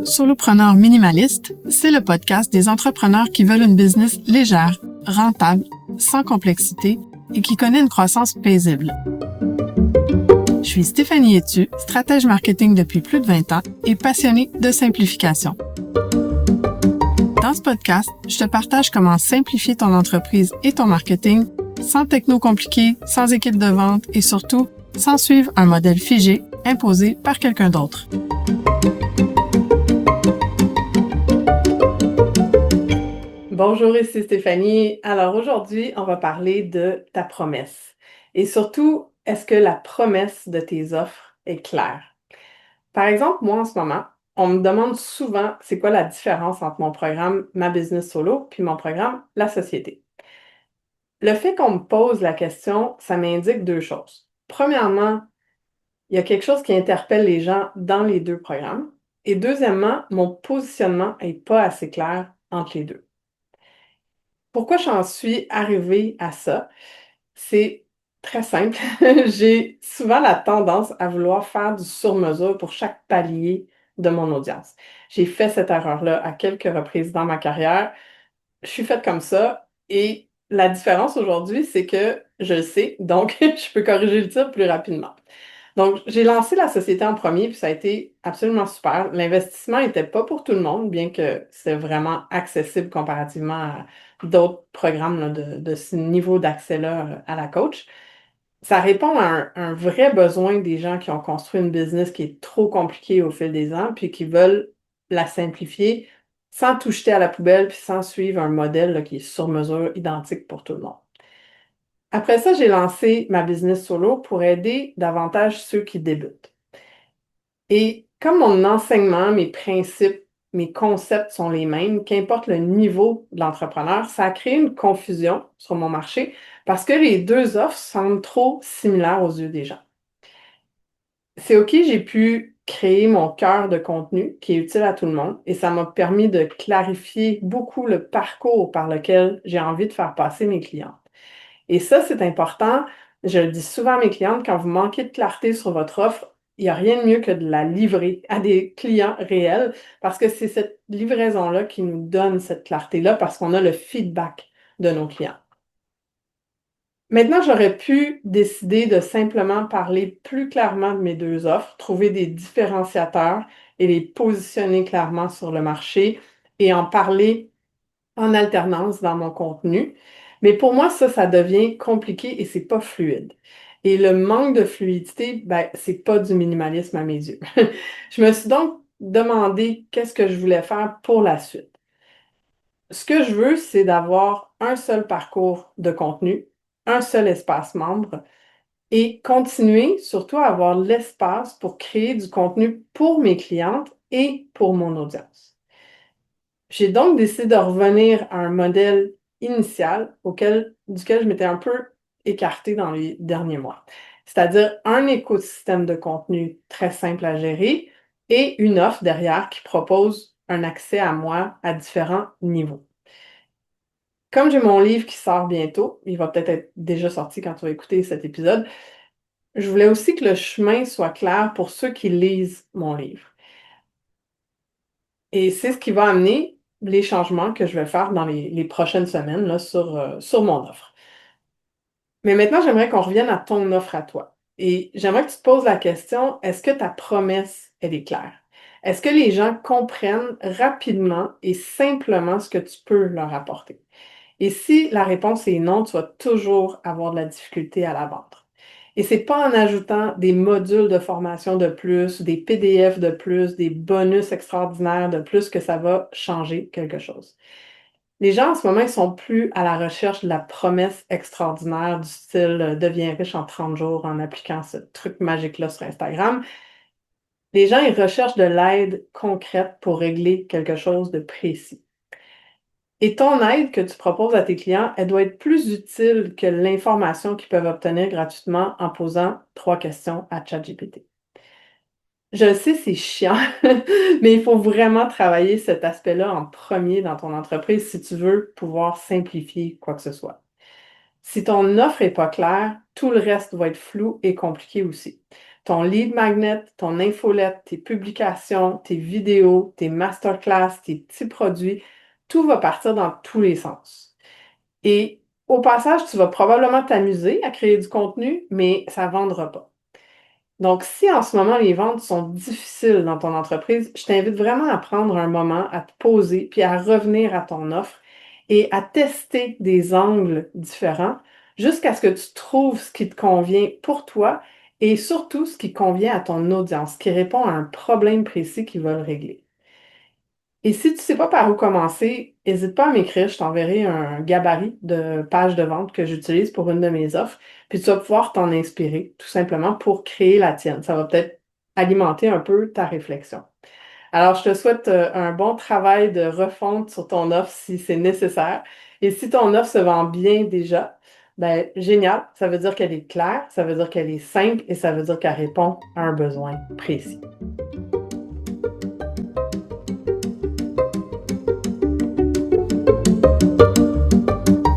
Solopreneur minimaliste, c'est le podcast des entrepreneurs qui veulent une business légère, rentable, sans complexité et qui connaît une croissance paisible. Je suis Stéphanie Etu, stratège marketing depuis plus de 20 ans et passionnée de simplification. Dans ce podcast, je te partage comment simplifier ton entreprise et ton marketing sans techno compliqué, sans équipe de vente et surtout sans suivre un modèle figé imposé par quelqu'un d'autre. Bonjour, ici Stéphanie. Alors aujourd'hui, on va parler de ta promesse. Et surtout, est-ce que la promesse de tes offres est claire? Par exemple, moi en ce moment, on me demande souvent c'est quoi la différence entre mon programme Ma Business Solo puis mon programme La Société. Le fait qu'on me pose la question, ça m'indique deux choses. Premièrement, il y a quelque chose qui interpelle les gens dans les deux programmes. Et deuxièmement, mon positionnement n'est pas assez clair entre les deux. Pourquoi j'en suis arrivée à ça? C'est très simple. J'ai souvent la tendance à vouloir faire du sur-mesure pour chaque palier de mon audience. J'ai fait cette erreur-là à quelques reprises dans ma carrière. Je suis faite comme ça et la différence aujourd'hui, c'est que je le sais, donc je peux corriger le tir plus rapidement. Donc, j'ai lancé la société en premier, puis ça a été absolument super. L'investissement n'était pas pour tout le monde, bien que c'est vraiment accessible comparativement à d'autres programmes là, de ce niveau d'accès-là à la coach. Ça répond à un vrai besoin des gens qui ont construit une business qui est trop compliquée au fil des ans, puis qui veulent la simplifier sans tout jeter à la poubelle, puis sans suivre un modèle là, qui est sur mesure, identique pour tout le monde. Après ça, j'ai lancé ma business solo pour aider davantage ceux qui débutent. Et comme mon enseignement, mes principes, mes concepts sont les mêmes, qu'importe le niveau de l'entrepreneur, ça a créé une confusion sur mon marché parce que les deux offres semblent trop similaires aux yeux des gens. C'est OK, j'ai pu créer mon cœur de contenu qui est utile à tout le monde et ça m'a permis de clarifier beaucoup le parcours par lequel j'ai envie de faire passer mes clients. Et ça, c'est important. Je le dis souvent à mes clientes, quand vous manquez de clarté sur votre offre, il n'y a rien de mieux que de la livrer à des clients réels parce que c'est cette livraison-là qui nous donne cette clarté-là parce qu'on a le feedback de nos clients. Maintenant, j'aurais pu décider de simplement parler plus clairement de mes deux offres, trouver des différenciateurs et les positionner clairement sur le marché et en parler en alternance dans mon contenu. Mais pour moi, ça devient compliqué et c'est pas fluide. Et le manque de fluidité, c'est pas du minimalisme à mes yeux. Je me suis donc demandé qu'est-ce que je voulais faire pour la suite. Ce que je veux, c'est d'avoir un seul parcours de contenu, un seul espace membre et continuer surtout à avoir l'espace pour créer du contenu pour mes clientes et pour mon audience. J'ai donc décidé de revenir à un modèle initial duquel je m'étais un peu écartée dans les derniers mois. C'est-à-dire un écosystème de contenu très simple à gérer et une offre derrière qui propose un accès à moi à différents niveaux. Comme j'ai mon livre qui sort bientôt, il va peut-être être déjà sorti quand tu vas écouter cet épisode, je voulais aussi que le chemin soit clair pour ceux qui lisent mon livre. Et c'est ce qui va amener les changements que je vais faire dans les prochaines semaines là, sur mon offre. Mais maintenant, j'aimerais qu'on revienne à ton offre à toi. Et j'aimerais que tu te poses la question, est-ce que ta promesse, elle est claire? Est-ce que les gens comprennent rapidement et simplement ce que tu peux leur apporter? Et si la réponse est non, tu vas toujours avoir de la difficulté à la vendre. Et c'est pas en ajoutant des modules de formation de plus, des PDF de plus, des bonus extraordinaires de plus que ça va changer quelque chose. Les gens en ce moment, ils sont plus à la recherche de la promesse extraordinaire du style deviens riche en 30 jours en appliquant ce truc magique-là sur Instagram. Les gens, ils recherchent de l'aide concrète pour régler quelque chose de précis. Et ton aide que tu proposes à tes clients, elle doit être plus utile que l'information qu'ils peuvent obtenir gratuitement en posant 3 questions à ChatGPT. Je le sais, c'est chiant, mais il faut vraiment travailler cet aspect-là en premier dans ton entreprise si tu veux pouvoir simplifier quoi que ce soit. Si ton offre n'est pas claire, tout le reste va être flou et compliqué aussi. ton lead magnet, ton infolette, tes publications, tes vidéos, tes masterclass, tes petits produits, tout va partir dans tous les sens. Et au passage, tu vas probablement t'amuser à créer du contenu, mais ça ne vendra pas. Donc, si en ce moment les ventes sont difficiles dans ton entreprise, je t'invite vraiment à prendre un moment, à te poser, puis à revenir à ton offre et à tester des angles différents jusqu'à ce que tu trouves ce qui te convient pour toi et surtout ce qui convient à ton audience, qui répond à un problème précis qu'ils veulent régler. Et si tu ne sais pas par où commencer, n'hésite pas à m'écrire, je t'enverrai un gabarit de pages de vente que j'utilise pour une de mes offres, puis tu vas pouvoir t'en inspirer tout simplement pour créer la tienne. Ça va peut-être alimenter un peu ta réflexion. Alors, je te souhaite un bon travail de refonte sur ton offre si c'est nécessaire. Et si ton offre se vend bien déjà, ben génial, ça veut dire qu'elle est claire, ça veut dire qu'elle est simple et ça veut dire qu'elle répond à un besoin précis.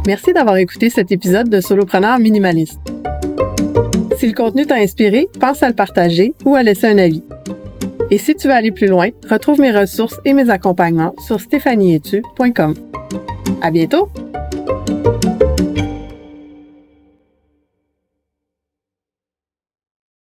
Merci d'avoir écouté cet épisode de Solopreneur Minimaliste. Si le contenu t'a inspiré, pense à le partager ou à laisser un avis. Et si tu veux aller plus loin, retrouve mes ressources et mes accompagnements sur stéphanieetu.com. À bientôt!